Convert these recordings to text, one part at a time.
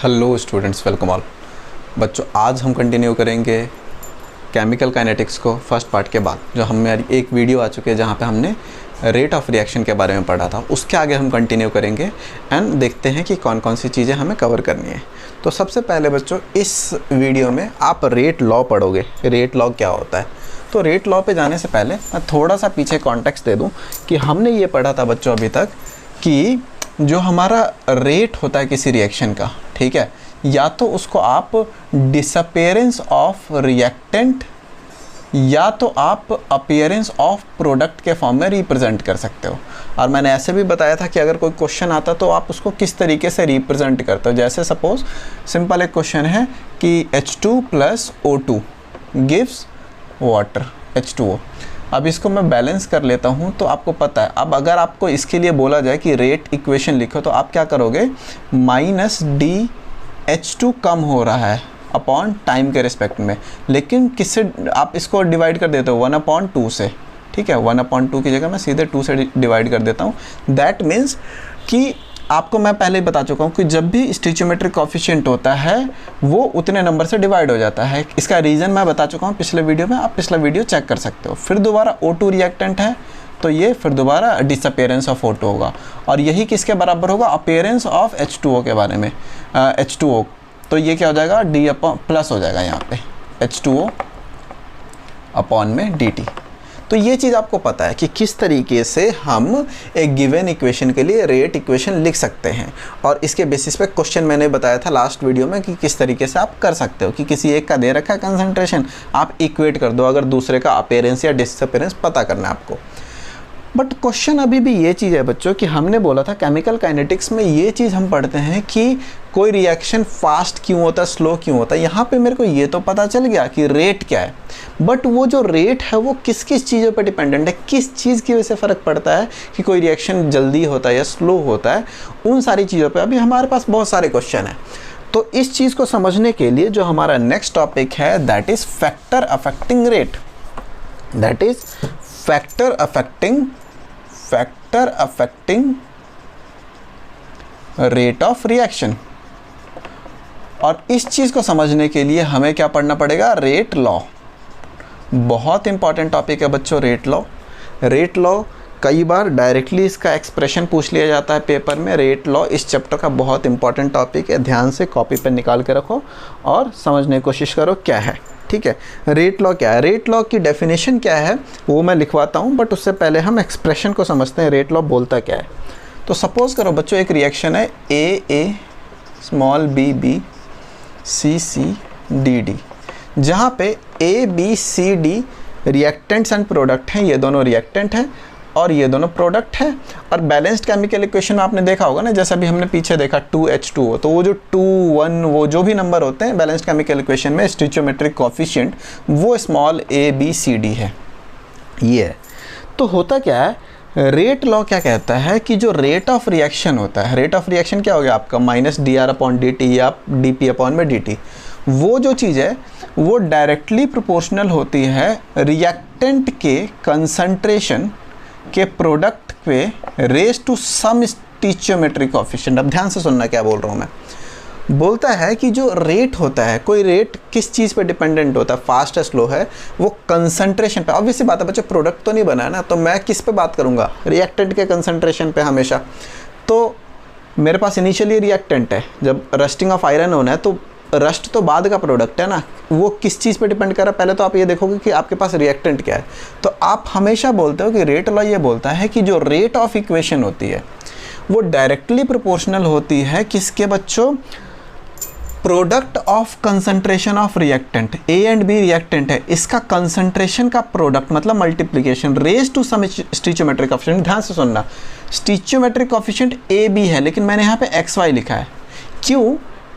Hello students, welcome all. बच्चों, आज हम कंटिन्यू करेंगे केमिकल काइनेटिक्स को फर्स्ट पार्ट के बाद। जो हमारी एक वीडियो आ चुकी है जहाँ पे हमने रेट ऑफ रिएक्शन के बारे में पढ़ा था, उसके आगे हम कंटिन्यू करेंगे एंड देखते हैं कि कौन कौन सी चीज़ें हमें कवर करनी है। तो सबसे पहले बच्चों, इस वीडियो में आप रेट लॉ पढ़ोगे। रेट लॉ क्या होता है? तो रेट लॉ पे जाने से पहले मैं थोड़ा सा पीछे कॉन्टेक्स्ट दे दूँ कि हमने ये पढ़ा था बच्चों अभी तक कि जो हमारा रेट होता है किसी रिएक्शन का, ठीक है, या तो उसको आप डिसअपेयरेंस ऑफ रिएक्टेंट या तो आप अपीयरेंस ऑफ प्रोडक्ट के फॉर्म में रिप्रेजेंट कर सकते हो। और मैंने ऐसे भी बताया था कि अगर कोई क्वेश्चन आता तो आप उसको किस तरीके से रिप्रेजेंट करते हो। जैसे सपोज सिंपल एक क्वेश्चन है कि H2 + O2 gives water H2O। अब इसको मैं बैलेंस कर लेता हूँ तो आपको पता है। अब अगर आपको इसके लिए बोला जाए कि रेट इक्वेशन लिखो तो आप क्या करोगे, -d H2 कम हो रहा है अपॉन टाइम के रिस्पेक्ट में, लेकिन किससे आप इसको डिवाइड कर देते हो 1/2 से। ठीक है, 1/2 की जगह मैं सीधे 2 से डिवाइड कर देता हूँ। दैट मीन्स कि आपको मैं पहले ही बता चुका हूँ कि जब भी स्टिचियोमेट्रिक कोफिशिएंट होता है वो उतने नंबर से डिवाइड हो जाता है। इसका रीज़न मैं बता चुका हूँ पिछले वीडियो में, आप पिछला वीडियो चेक कर सकते हो। फिर दोबारा O2 रिएक्टेंट है तो ये फिर दोबारा डिसअपेयरेंस ऑफ O2 होगा, और यही किसके बराबर होगा, अपीयरेंस ऑफ H2O के बारे में, H2O। तो ये क्या हो जाएगा, D+ हो जाएगा यहाँ पे H2O अपॉन में dt। तो ये चीज़ आपको पता है कि किस तरीके से हम एक गिवन इक्वेशन के लिए रेट इक्वेशन लिख सकते हैं, और इसके बेसिस पे क्वेश्चन मैंने बताया था लास्ट वीडियो में कि किस तरीके से आप कर सकते हो कि किसी एक का दे रखा है कंसंट्रेशन, आप इक्वेट कर दो अगर दूसरे का अपीयरेंस या डिसअपीयरेंस पता करना है आपको। बट क्वेश्चन अभी भी ये चीज़ है बच्चों कि हमने बोला था केमिकल काइनेटिक्स में ये चीज़ हम पढ़ते हैं कि कोई रिएक्शन फास्ट क्यों होता है, स्लो क्यों होता है। यहाँ पे मेरे को ये तो पता चल गया कि रेट क्या है, बट वो जो रेट है वो किस किस चीज़ों पे डिपेंडेंट है, किस चीज़ की वजह से फ़र्क पड़ता है कि कोई रिएक्शन जल्दी होता है या स्लो होता है, उन सारी चीज़ों पर अभी हमारे पास बहुत सारे क्वेश्चन हैं। तो इस चीज़ को समझने के लिए जो हमारा नेक्स्ट टॉपिक है that is factor affecting rate. That is factor affecting rate of reaction. और इस चीज़ को समझने के लिए हमें क्या पढ़ना पड़ेगा, रेट लॉ। बहुत इंपॉर्टेंट टॉपिक है बच्चों रेट लॉ। रेट लॉ कई बार डायरेक्टली इसका एक्सप्रेशन पूछ लिया जाता है पेपर में। रेट लॉ इस चैप्टर का बहुत इंपॉर्टेंट टॉपिक है, ध्यान से कॉपी पर निकाल के रखो और समझने की कोशिश करो क्या है। ठीक है, रेट लॉ क्या है, रेट लॉ की डेफिनेशन क्या है वो मैं लिखवाता हूँ, बट उससे पहले हम एक्सप्रेशन को समझते हैं रेट लॉ बोलता क्या है। तो सपोज़ करो बच्चों एक रिएक्शन है A b C D, जहाँ पे A B C D reactants and product हैं। ये दोनों रिएक्टेंट हैं और ये दोनों प्रोडक्ट है। और बैलेंस्ड केमिकल इक्वेशन में आपने देखा होगा ना, जैसा भी हमने पीछे देखा 2H2O, तो वो जो 2, 1 वो जो भी नंबर होते हैं बैलेंस्ड केमिकल इक्वेशन में स्टिचियोमेट्रिक कोफिशिएंट वो small a b c d है। ये है। तो होता क्या है, रेट लॉ क्या कहता है कि जो रेट ऑफ रिएक्शन होता है, रेट ऑफ रिएक्शन क्या हो गया आपका -dr/dt या dp/dt, वो जो चीज़ है वो डायरेक्टली प्रोपोर्शनल होती है रिएक्टेंट के कंसंट्रेशन के प्रोडक्ट पे raise to some stoichiometric coefficient. अब ध्यान से सुनना क्या बोल रहा हूँ मैं। बोलता है कि जो रेट होता है, कोई रेट किस चीज़ पे डिपेंडेंट होता है, फास्ट है स्लो है, वो कंसंट्रेशन पे। ऑब्वियसली बात है बच्चों, प्रोडक्ट तो नहीं बना है ना, तो मैं किस पे बात करूँगा, रिएक्टेंट के कंसंट्रेशन पे हमेशा। तो मेरे पास इनिशियली रिएक्टेंट है, जब रस्टिंग ऑफ आयरन होना है तो रस्ट तो बाद का प्रोडक्ट है ना, वो किस चीज़ पे डिपेंड कर रहा है। पहले तो आप ये देखोगे कि आपके पास रिएक्टेंट क्या है। तो आप हमेशा बोलते हो कि रेट लॉ ये बोलता है कि जो रेट ऑफ इक्वेशन होती है वो डायरेक्टली प्रोपोर्शनल होती है किसके बच्चों, product of concentration of reactant. A and B reactant है, इसका कंसंट्रेशन का प्रोडक्ट मतलब multiplication raise to some stoichiometric coefficient. ध्यान से सुनना, स्टिचियोमेट्रिक कोफिशिएंट AB है, लेकिन मैंने यहाँ पे XY लिखा है। क्यों?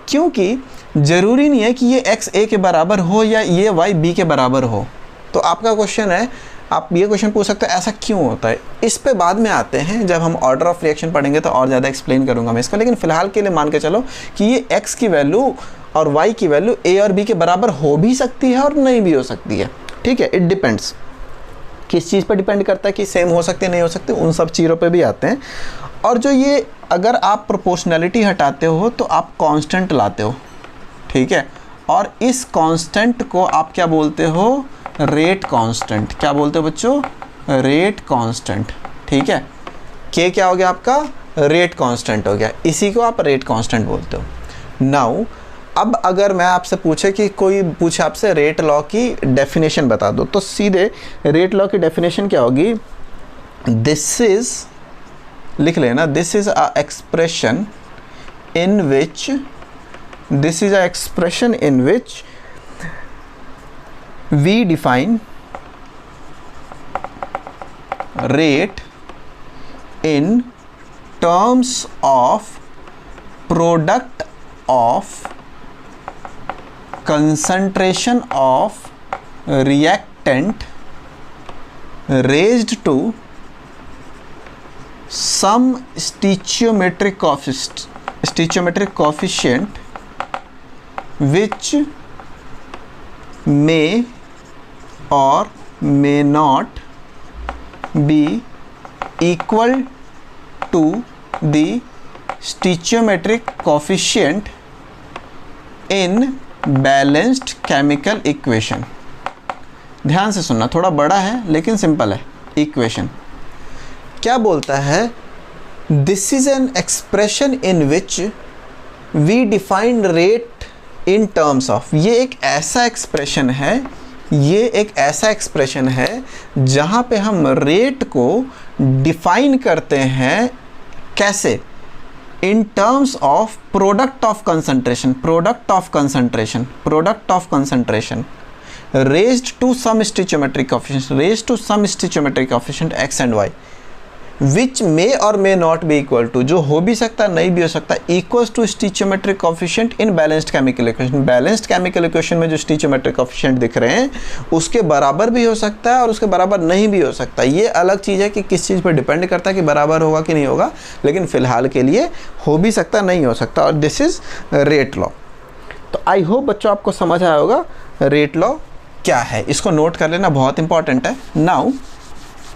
क्योंकि ज़रूरी नहीं है कि ये x A के बराबर हो या ये y B के बराबर हो। तो आपका क्वेश्चन है, आप ये क्वेश्चन पूछ सकते हैं ऐसा क्यों होता है। इस पे बाद में आते हैं, जब हम ऑर्डर ऑफ रिएक्शन पढ़ेंगे तो और ज़्यादा एक्सप्लेन करूंगा मैं इसका। लेकिन फिलहाल के लिए मान के चलो कि ये x की वैल्यू और y की वैल्यू A और B के बराबर हो भी सकती है और नहीं भी हो सकती है। ठीक है, इट डिपेंड्स, किस चीज़ पर डिपेंड करता है कि सेम हो सकते नहीं हो सकते, उन सब चीज़ों पे भी आते हैं। और जो ये अगर आप प्रोपोर्शनैलिटी हटाते हो तो आप कांस्टेंट लाते हो, ठीक है, और इस कांस्टेंट को आप क्या बोलते हो, रेट कांस्टेंट। क्या बोलते हो बच्चों, रेट कांस्टेंट, ठीक है। के क्या हो गया आपका, रेट कांस्टेंट हो गया, इसी को आप रेट कांस्टेंट बोलते हो। नाउ अब अगर मैं आपसे पूछे कि कोई पूछे आपसे रेट लॉ की डेफिनेशन बता दो, तो सीधे रेट लॉ की डेफिनेशन क्या होगी, दिस इज, लिख लेना, this is a expression in which, this is a expression in which we define rate in terms of product of concentration of reactant raised to some stoichiometric coefficient which may or may not be equal to the stoichiometric coefficient in balanced chemical equation। ध्यान से सुनना, थोड़ा बड़ा है लेकिन simple है। Equation क्या बोलता है, this is an expression in which we define rate in terms of, ये एक ऐसा एक्सप्रेशन है, ये एक ऐसा एक्सप्रेशन है जहाँ पे हम रेट को डिफाइन करते हैं, कैसे, in terms of product of concentration, product of concentration, product of concentration raised to some stoichiometric coefficient, raised to some stoichiometric coefficient X and Y, which may or may not be equal to, जो हो भी सकता नहीं भी हो सकता, equals to stoichiometric coefficient in balanced chemical equation. Balanced chemical equation में जो स्टिचियोमेट्रिक कोएफिशिएंट दिख रहे हैं उसके बराबर भी हो सकता है और उसके बराबर नहीं भी हो सकता। ये अलग चीज़ है कि किस चीज़ पर डिपेंड करता है कि बराबर होगा कि नहीं होगा, लेकिन फिलहाल के लिए हो भी सकता नहीं हो सकता, और दिस इज रेट लॉ। तो आई होप बच्चों आपको समझ आया होगा रेट लॉ क्या है, इसको नोट कर लेना, बहुत इंपॉर्टेंट है। नाउ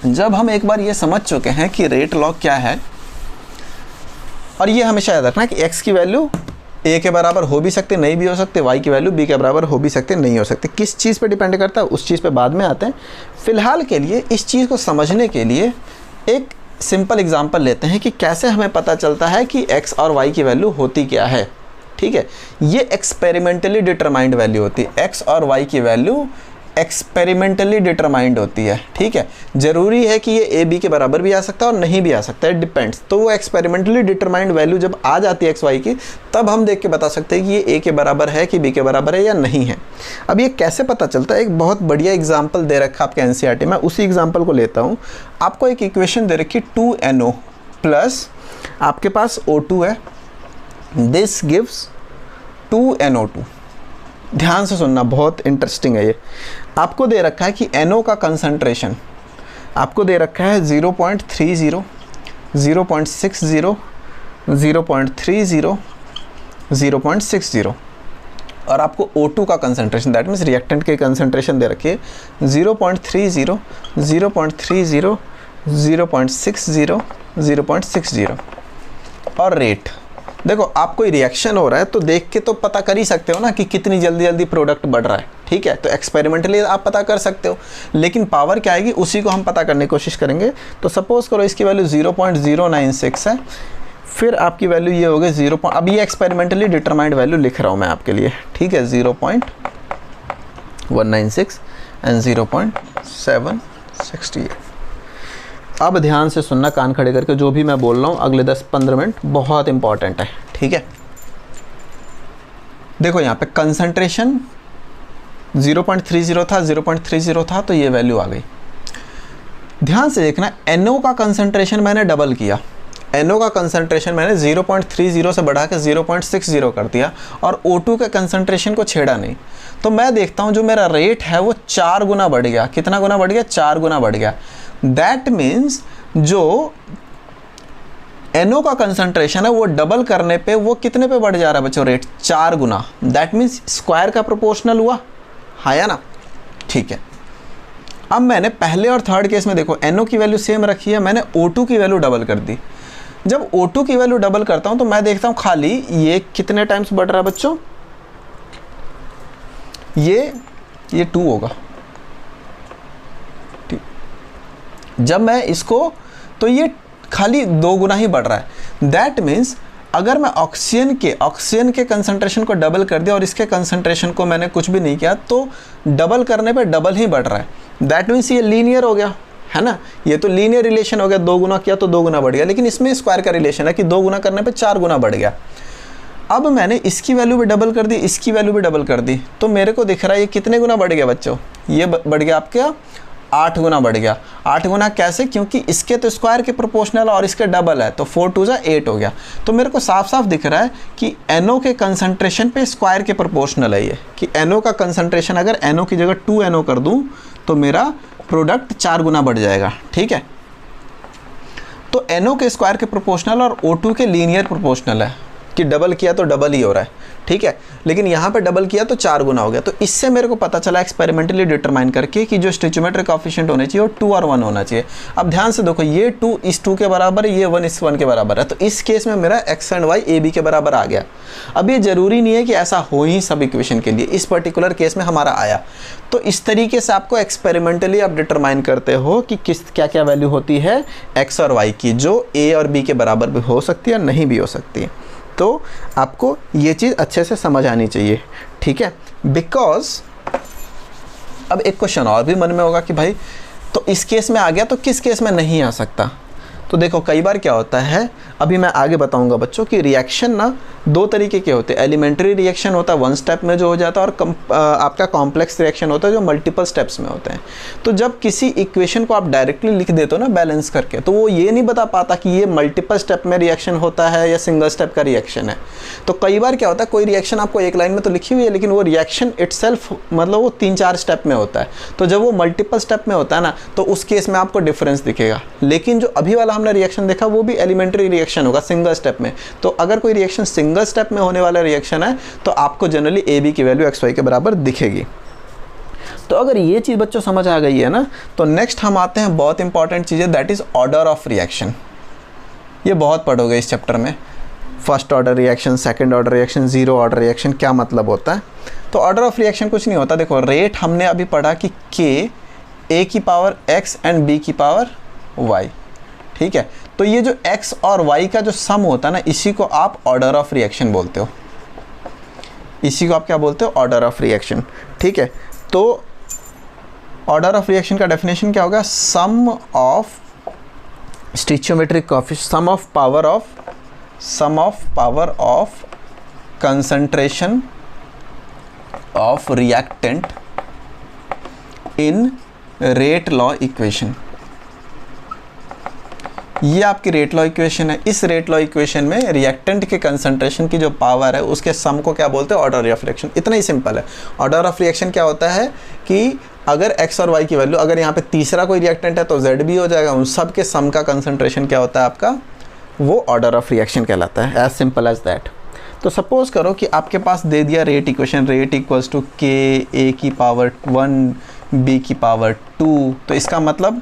जब हम एक बार ये समझ चुके हैं कि रेट लॉ क्या है, और ये हमेशा याद रखना कि x की वैल्यू a के बराबर हो भी सकते नहीं भी हो सकते, y की वैल्यू b के बराबर हो भी सकते नहीं हो सकते, किस चीज़ पे डिपेंड करता है उस चीज़ पे बाद में आते हैं। फिलहाल के लिए इस चीज़ को समझने के लिए एक सिंपल एग्जांपल लेते हैं कि कैसे हमें पता चलता है कि x और y की वैल्यू होती क्या है, ठीक है। ये एक्सपेरिमेंटली डिटरमाइंड वैल्यू होती है, x और y की वैल्यू एक्सपेरिमेंटली डिटरमाइंड होती है, ठीक है। ज़रूरी है कि ये ए बी के बराबर भी आ सकता है और नहीं भी आ सकता है, डिपेंड्स। तो वो एक्सपेरिमेंटली डिटरमाइंड वैल्यू जब आ जाती है एक्स वाई की, तब हम देख के बता सकते हैं कि ये ए के बराबर है कि बी के बराबर है या नहीं है। अब ये कैसे पता चलता है, एक बहुत बढ़िया एग्जाम्पल दे रखा आपके एनसीईआरटी में, उसी एग्जाम्पल को लेता हूँ। आपको एक इक्वेशन दे रखी 2NO प्लस आपके पास O2 है, दिस गिव्स 2NO2। ध्यान से सुनना, बहुत इंटरेस्टिंग है ये। आपको दे रखा है कि NO का कंसंट्रेशन आपको दे रखा है 0.30, 0.60, 0.30, 0.60, और आपको O2 का कंसंट्रेशन, दैट मीन्स रिएक्टेंट के कंसंट्रेशन दे रखी है 0.30, 0.30, 0.60, 0.60, और रेट। देखो आप कोई रिएक्शन हो रहा है तो देख के तो पता कर ही सकते हो ना कि कितनी जल्दी जल्दी प्रोडक्ट बढ़ रहा है, ठीक है। तो एक्सपेरिमेंटली आप पता कर सकते हो, लेकिन पावर क्या आएगी उसी को हम पता करने की कोशिश करेंगे। तो सपोज करो इसकी वैल्यू 0.096 है, फिर आपकी वैल्यू ये हो गई 0, अब ये एक्सपेरिमेंटली डिटरमाइंड वैल्यू लिख रहा हूँ मैं आपके लिए, ठीक है, 0.196 एंड 0.768। अब ध्यान से सुनना, कान खड़े करके, जो भी मैं बोल रहा हूँ अगले 10-15 मिनट बहुत इंपॉर्टेंट है, ठीक है। देखो यहाँ पे कंसंट्रेशन 0.30 था, 0.30 था, तो ये वैल्यू आ गई। ध्यान से देखना, NO का कंसंट्रेशन मैंने डबल किया, NO का कंसंट्रेशन मैंने 0.30 से बढ़ा के 0.60 कर दिया, और O2 के कंसंट्रेशन को छेड़ा नहीं। तो मैं देखता हूँ जो मेरा रेट है वो 4 गुना बढ़ गया। कितना गुना बढ़ गया? 4 गुना बढ़ गया। दैट मीन्स जो NO का कंसंट्रेशन है वो डबल करने पे वो कितने पे बढ़ जा रहा है बच्चों? Rate 4 Guna. That means square का प्रोपोर्शनल हुआ, हाँ या ना? ठीक है। अब मैंने पहले और थर्ड केस में देखो NO की वैल्यू सेम रखी है, मैंने O2 की वैल्यू डबल कर दी। जब O2 की वैल्यू डबल करता हूं तो मैं देखता हूं खाली ये कितने टाइम्स बढ़ रहा है बच्चों, ये 2 होगा। ठीक, जब मैं इसको, तो ये खाली 2 गुना ही बढ़ रहा है। दैट मीन्स अगर मैं ऑक्सीजन के कंसंट्रेशन को डबल कर दिया और इसके कंसंट्रेशन को मैंने कुछ भी नहीं किया, तो डबल करने पे डबल ही बढ़ रहा है। दैट मीन्स ये लीनियर हो गया, है ना, ये तो लीनियर रिलेशन हो गया, 2 गुना किया तो 2 गुना बढ़ गया। लेकिन इसमें स्क्वायर का रिलेशन है कि 2 गुना करने पे 4 गुना बढ़ गया। अब मैंने इसकी वैल्यू भी डबल कर दी, इसकी वैल्यू भी डबल कर दी, तो मेरे को दिख रहा है ये कितने गुना बढ़ गया बच्चों, ये बढ़ गया आपका 8 गुना बढ़ गया। 8 गुना कैसे, क्योंकि इसके तो स्क्वायर के प्रोपोर्शनल और इसके डबल है, तो 4 2 8 हो गया। तो मेरे को साफ साफ दिख रहा है कि NO के कंसंट्रेशन पे स्क्वायर के प्रोपोर्शनल है ये, कि NO का कंसंट्रेशन अगर NO की जगह 2 NO कर दूं तो मेरा प्रोडक्ट 4 गुना बढ़ जाएगा। ठीक है, तो NO के स्क्वायर के प्रोपोर्शनल और O2 के लीनियर प्रोपोर्शनल है, कि डबल किया तो डबल ही हो रहा है। ठीक है, लेकिन यहाँ पे डबल किया तो 4 गुना हो गया। तो इससे मेरे को पता चला एक्सपेरिमेंटली डिटरमाइन करके कि जो स्टोइचियोमेट्रिक कोएफिशिएंट होने चाहिए वो 2 और 1 होना चाहिए। अब ध्यान से देखो, ये 2 इस 2 के बराबर है, ये 1 इस 1 के बराबर है, तो इस केस में मेरा x and y a b के बराबर आ गया। अब ये जरूरी नहीं है कि ऐसा हो ही सब इक्वेशन के लिए, इस पर्टिकुलर केस में हमारा आया। तो इस तरीके से आपको एक्सपेरिमेंटली आप डिटरमाइन करते हो कि किस क्या क्या वैल्यू होती है x और y की, जो a और b के बराबर भी हो सकती है, नहीं भी हो सकती है। तो आपको ये चीज़ अच्छे से समझ आनी चाहिए। ठीक है, बिकॉज अब एक क्वेश्चन और भी मन में होगा कि भाई तो इस केस में आ गया तो किस केस में नहीं आ सकता। तो देखो कई बार क्या होता है, अभी मैं आगे बताऊंगा बच्चों कि रिएक्शन ना 2 तरीके के होते हैं। एलिमेंट्री रिएक्शन होता है 1 स्टेप में जो हो जाता है, और आपका कॉम्प्लेक्स रिएक्शन होता है जो मल्टीपल स्टेप्स में होते हैं। तो जब किसी इक्वेशन को आप डायरेक्टली लिख देते हो ना बैलेंस करके, तो वो ये नहीं बता पाता कि ये मल्टीपल स्टेप में रिएक्शन होता है या सिंगल स्टेप का रिएक्शन है। तो कई बार क्या होता है, कोई रिएक्शन आपको एक लाइन में तो लिखी हुई है, लेकिन वो रिएक्शन इटसेल्फ मतलब वो 3-4 स्टेप में होता है। तो जब वो मल्टीपल स्टेप में होता है ना, तो उस केस में आपको डिफरेंस दिखेगा। लेकिन जो अभी वाला हमने रिएक्शन देखा वो भी एलिमेंट्री रिएक्शन होगा सिंगल स्टेप में। तो अगर कोई रिएक्शन सिंगल स्टेप में होने वाला रिएक्शन है तो आपको जनरली ए बी की वैल्यू एक्स वाई के बराबर दिखेगी। तो अगर ये चीज़ बच्चों समझ आ गई है ना, तो नेक्स्ट हम आते हैं बहुत इंपॉर्टेंट चीज़ें, that is order of reaction. ये बहुत पढ़ोगे इस चैप्टर में, first order reaction, second order reaction, zero order reaction, क्या मतलब होता है। तो ऑर्डर ऑफ रिएक्शन कुछ नहीं होता। देखो रेट हमने अभी पढ़ा कि k a की पावर x एंड b की पावर y। ठीक है, तो ये जो x और y का जो सम होता है ना, इसी को आप ऑर्डर ऑफ रिएक्शन बोलते हो। इसी को आप क्या बोलते हो, ऑर्डर ऑफ रिएक्शन। ठीक है, तो ऑर्डर ऑफ रिएक्शन का डेफिनेशन क्या होगा, sum of stoichiometric coefficient, sum of power of concentration of reactant in rate law equation. ये आपकी रेट लॉ इक्वेशन है। इस रेट लॉ इक्वेशन में रिएक्टेंट के कंसंट्रेशन की जो पावर है उसके सम को क्या बोलते हैं, ऑर्डर ऑफ रिएक्शन। इतना ही सिंपल है। ऑर्डर ऑफ रिएक्शन क्या होता है कि अगर x और y की वैल्यू, अगर यहाँ पे तीसरा कोई रिएक्टेंट है तो z भी हो जाएगा, उन सब के सम का कंसंट्रेशन क्या होता है आपका, वो ऑर्डर ऑफ रिएक्शन कहलाता है। As simple as that. तो सपोज करो कि आपके पास दे दिया rate equation, rate equals to k a की पावर 1 b की पावर 2, तो इसका मतलब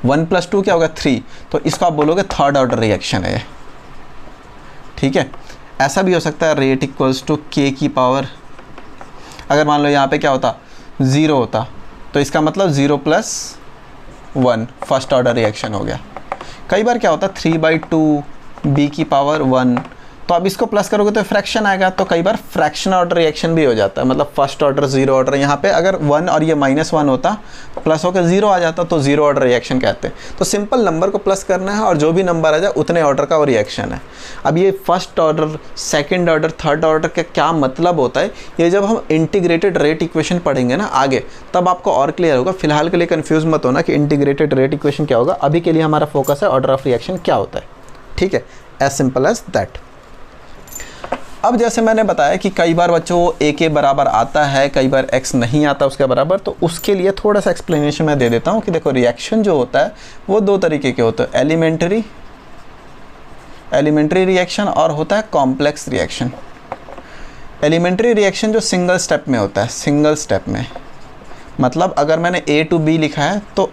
1 + 2 क्या होगा 3, तो इसको आप बोलोगे थर्ड ऑर्डर रिएक्शन है। ठीक है, ऐसा भी हो सकता है रेट इक्वल्स टू k की पावर, अगर मान लो यहाँ पे क्या होता 0 होता, तो इसका मतलब 0 + 1 फर्स्ट ऑर्डर रिएक्शन हो गया। कई बार क्या होता 3/2 b की पावर 1, तो अब इसको प्लस करोगे तो फ्रैक्शन आएगा, तो कई बार फ्रैक्शन ऑर्डर रिएक्शन भी हो जाता है, मतलब फर्स्ट ऑर्डर जीरो ऑर्डर। यहाँ पे अगर 1 और ये -1 होता, प्लस होकर 0 आ जाता, तो जीरो ऑर्डर रिएक्शन कहते हैं। तो सिंपल नंबर को प्लस करना है और जो भी नंबर आ जाए उतने ऑर्डर का वो रिएक्शन है। अब ये first order, second order, third order का क्या मतलब होता है, ये जब हम इंटीग्रेटेड रेट इक्वेशन पढ़ेंगे ना आगे, तब आपको और क्लियर होगा। फिलहाल के लिए कन्फ्यूज मत होना कि इंटीग्रेटेड रेट इक्वेशन क्या होगा। अभी के लिए हमारा फोकस है ऑर्डर ऑफ रिएक्शन क्या होता है। ठीक है, एज सिंपल एज दैट। अब जैसे मैंने बताया कि कई बार बच्चों a के बराबर आता है, कई बार x नहीं आता उसके बराबर, तो उसके लिए थोड़ा सा एक्सप्लेनेशन मैं दे देता हूँ कि देखो रिएक्शन जो होता है वो 2 तरीके के होते हैं, एलिमेंट्री रिएक्शन और होता है कॉम्प्लेक्स रिएक्शन। एलिमेंट्री रिएक्शन जो सिंगल स्टेप में होता है, सिंगल स्टेप में मतलब अगर मैंने a to b लिखा है तो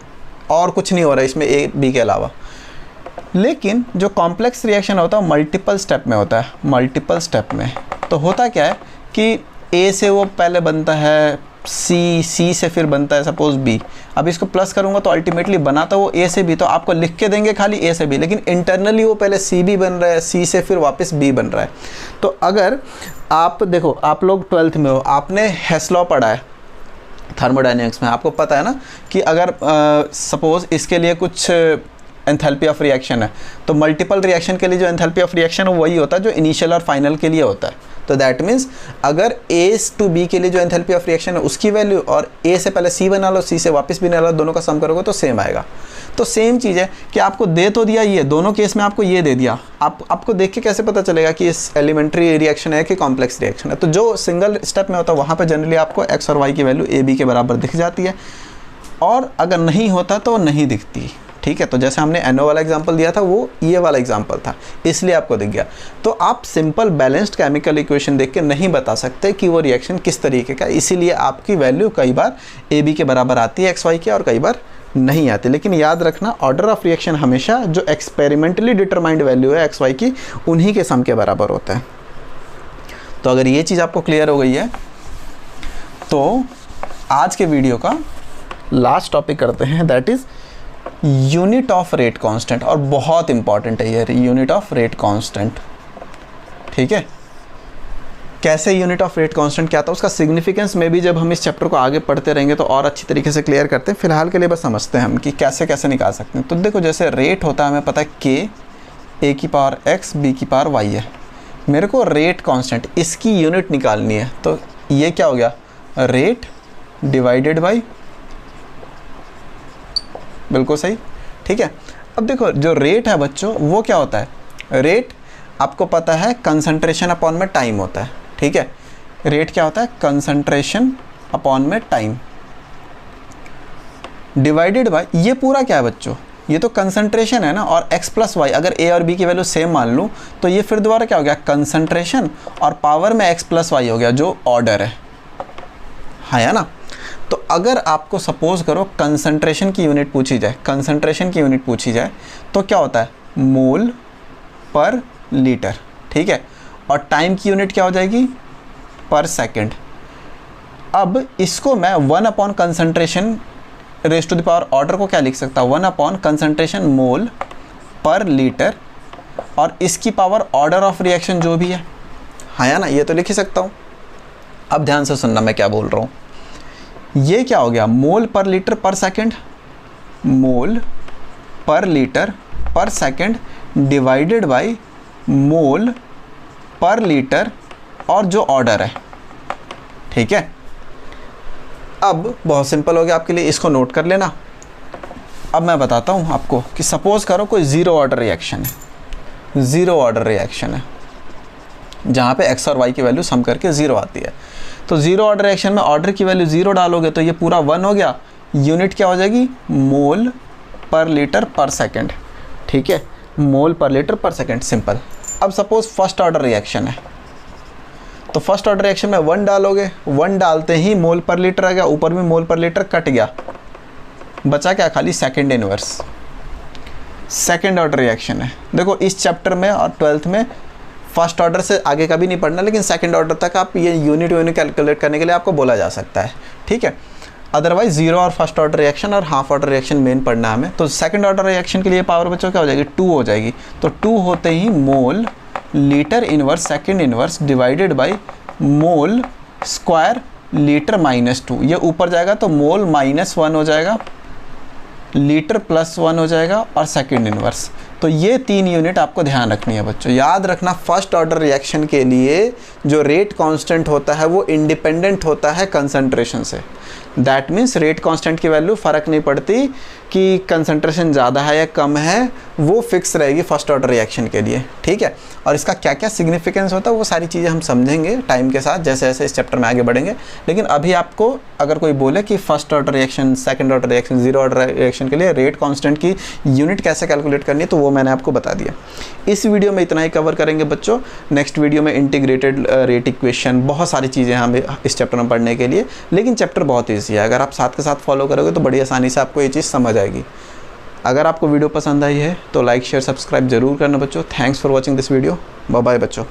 और कुछ नहीं हो रहा है इसमें a b के अलावा। लेकिन जो कॉम्प्लेक्स रिएक्शन होता है मल्टीपल स्टेप में होता है, मल्टीपल स्टेप में। तो होता क्या है कि ए से वो पहले बनता है सी, सी से फिर बनता है सपोज बी। अब इसको प्लस करूँगा तो अल्टीमेटली बना तो वो ए से बी, तो आपको लिख के देंगे खाली ए से बी, लेकिन इंटरनली वो पहले सी बी बन रहा है, सी से फिर वापस बी बन रहा है। तो अगर आप देखो, आप लोग 12th में हो, आपने हेस लॉ पढ़ा है थर्मोडायनेमिक्स में, आपको पता है ना कि अगर सपोज इसके लिए कुछ एंथैल्पी ऑफ रिएक्शन है, तो मल्टीपल रिएक्शन के लिए जो एंथैल्पी ऑफ रिएक्शन है वही होता है जो इनिशियल और फाइनल के लिए होता है। तो दैट मीन्स अगर ए टू बी के लिए जो एंथैल्पी ऑफ रिएक्शन है उसकी वैल्यू और ए से पहले सी बना लो, सी से वापस भी बना लो, दोनों का सम करोगे तो सेम आएगा। तो सेम चीज़ है कि आपको दे तो दिया, ये दोनों केस में आपको ये दे दिया, आपको देख के कैसे पता चलेगा कि इस एलिमेंट्री रिएक्शन है कि कॉम्प्लेक्स रिएक्शन है। तो जो सिंगल स्टेप में होता है वहाँ पर जनरली आपको एक्स और वाई की वैल्यू ए बी के बराबर दिख जाती है, और अगर नहीं होता तो नहीं दिखती। ठीक है, तो जैसे हमने NO वाला एग्जांपल दिया था वो ये वाला एग्जांपल था, इसलिए आपको दिख गया। तो आप सिंपल बैलेंस्ड केमिकल इक्वेशन देख के नहीं बता सकते कि वो रिएक्शन किस तरीके का, इसीलिए आपकी वैल्यू कई बार AB के बराबर आती है XY के और कई बार नहीं आती। लेकिन याद रखना ऑर्डर ऑफ रिएक्शन हमेशा जो एक्सपेरिमेंटली डिटरमाइंड वैल्यू है XY की, उन्हीं के सम के बराबर होता है। तो अगर ये चीज़ आपको क्लियर हो गई है तो आज के वीडियो का लास्ट टॉपिक करते हैं, that is unit of rate constant. और बहुत इंपॉर्टेंट है ये यूनिट ऑफ रेट कांस्टेंट। ठीक है, कैसे यूनिट ऑफ रेट कांस्टेंट क्या था, उसका सिग्निफिकेंस में भी जब हम इस चैप्टर को आगे पढ़ते रहेंगे तो और अच्छी तरीके से क्लियर करते हैं। फिलहाल के लिए बस समझते हैं हम कि कैसे कैसे निकाल सकते हैं। तो देखो, जैसे रेट होता है हमें पता है k a की पावर x b की पावर y है। मेरे को रेट कांस्टेंट इसकी यूनिट निकालनी है, तो ये क्या हो गया, रेट डिवाइडेड बाई, बिल्कुल सही। ठीक है, अब देखो जो रेट है बच्चों वो क्या होता है, रेट आपको पता है कंसंट्रेशन अपॉन में टाइम होता है। ठीक है, रेट क्या होता है, कंसंट्रेशन अपॉन में टाइम डिवाइडेड बाय, ये पूरा क्या है बच्चों, ये तो कंसंट्रेशन है ना, और x प्लस वाई, अगर a और b की वैल्यू सेम मान लूँ तो ये फिर दोबारा क्या हो गया, कंसंट्रेशन और पावर में x प्लस वाई हो गया जो ऑर्डर है ना। तो अगर आपको सपोज करो कंसंट्रेशन की यूनिट पूछी जाए, कंसंट्रेशन की यूनिट पूछी जाए तो क्या होता है, मोल पर लीटर। ठीक है, और टाइम की यूनिट क्या हो जाएगी, पर सेकंड। अब इसको मैं 1 upon concentration raise to the power order को क्या लिख सकता हूँ, 1 अपॉन कंसंट्रेशन मोल पर लीटर, और इसकी पावर ऑर्डर ऑफ रिएक्शन जो भी है ना, ये तो लिख ही सकता हूँ। अब ध्यान से सुनना मैं क्या बोल रहा हूँ, ये क्या हो गया, मोल पर लीटर पर सेकंड, मोल पर लीटर पर सेकंड डिवाइडेड बाय मोल पर लीटर और जो ऑर्डर है। ठीक है, अब बहुत सिंपल हो गया आपके लिए, इसको नोट कर लेना। अब मैं बताता हूँ आपको कि सपोज करो कोई ज़ीरो ऑर्डर रिएक्शन है, ज़ीरो ऑर्डर रिएक्शन है जहाँ पे x और y की वैल्यू सम करके 0 आती है। तो ज़ीरो ऑर्डर रिएक्शन में ऑर्डर की वैल्यू 0 डालोगे तो ये पूरा 1 हो गया, यूनिट क्या हो जाएगी, मोल पर लीटर पर सेकंड। ठीक है, मोल पर लीटर पर सेकंड, सिंपल। अब सपोज फर्स्ट ऑर्डर रिएक्शन है, तो फर्स्ट ऑर्डर रिएक्शन में 1 डालोगे, 1 डालते ही मोल पर लीटर आ गया, ऊपर भी मोल पर लीटर कट गया, बचा क्या, खाली second inverse. Second order reaction है, देखो इस चैप्टर में और 12th में फर्स्ट ऑर्डर से आगे का भी नहीं पढ़ना, लेकिन सेकंड ऑर्डर तक आप ये यूनिट कैलकुलेट करने के लिए आपको बोला जा सकता है। ठीक है, अदरवाइज जीरो और फर्स्ट ऑर्डर रिएक्शन और हाफ ऑर्डर रिएक्शन मेन पढ़ना है हमें। तो सेकंड ऑर्डर रिएक्शन के लिए पावर बच्चों क्या हो जाएगी, 2 हो जाएगी। तो 2 होते ही mole litre inverse second inverse divided by mole square litre minus 2, ये ऊपर जाएगा तो मोल -1 हो जाएगा, लीटर +1 हो जाएगा और सेकंड इनवर्स। तो ये 3 यूनिट आपको ध्यान रखनी है बच्चों। याद रखना फर्स्ट ऑर्डर रिएक्शन के लिए जो रेट कांस्टेंट होता है वो इंडिपेंडेंट होता है कंसंट्रेशन से। दैट मीन्स रेट कांस्टेंट की वैल्यू फ़र्क नहीं पड़ती कि कंसंट्रेशन ज़्यादा है या कम है, वो फिक्स रहेगी फर्स्ट ऑर्डर रिएक्शन के लिए। ठीक है, और इसका क्या क्या सिग्निफिकेंस होता है वो सारी चीज़ें हम समझेंगे टाइम के साथ जैसे जैसे इस चैप्टर में आगे बढ़ेंगे। लेकिन अभी आपको अगर कोई बोले कि first order reaction, second order reaction, zero order reaction के लिए रेट कांस्टेंट की यूनिट कैसे कैलकुलेट करनी है, तो वो मैंने आपको बता दिया। इस वीडियो में इतना ही कवर करेंगे बच्चों। नेक्स्ट वीडियो में इंटीग्रेटेड रेट इक्वेशन, बहुत सारी चीज़ें हमें इस चैप्टर में पढ़ने के लिए, लेकिन चैप्टर बहुत ईजी है। अगर आप साथ के साथ फॉलो करोगे तो बड़ी आसानी से आपको ये चीज़ समझ आएगी। अगर आपको वीडियो पसंद आई है तो लाइक शेयर सब्सक्राइब जरूर करना बच्चों। Thanks for watching this video. Bye bye बच्चों।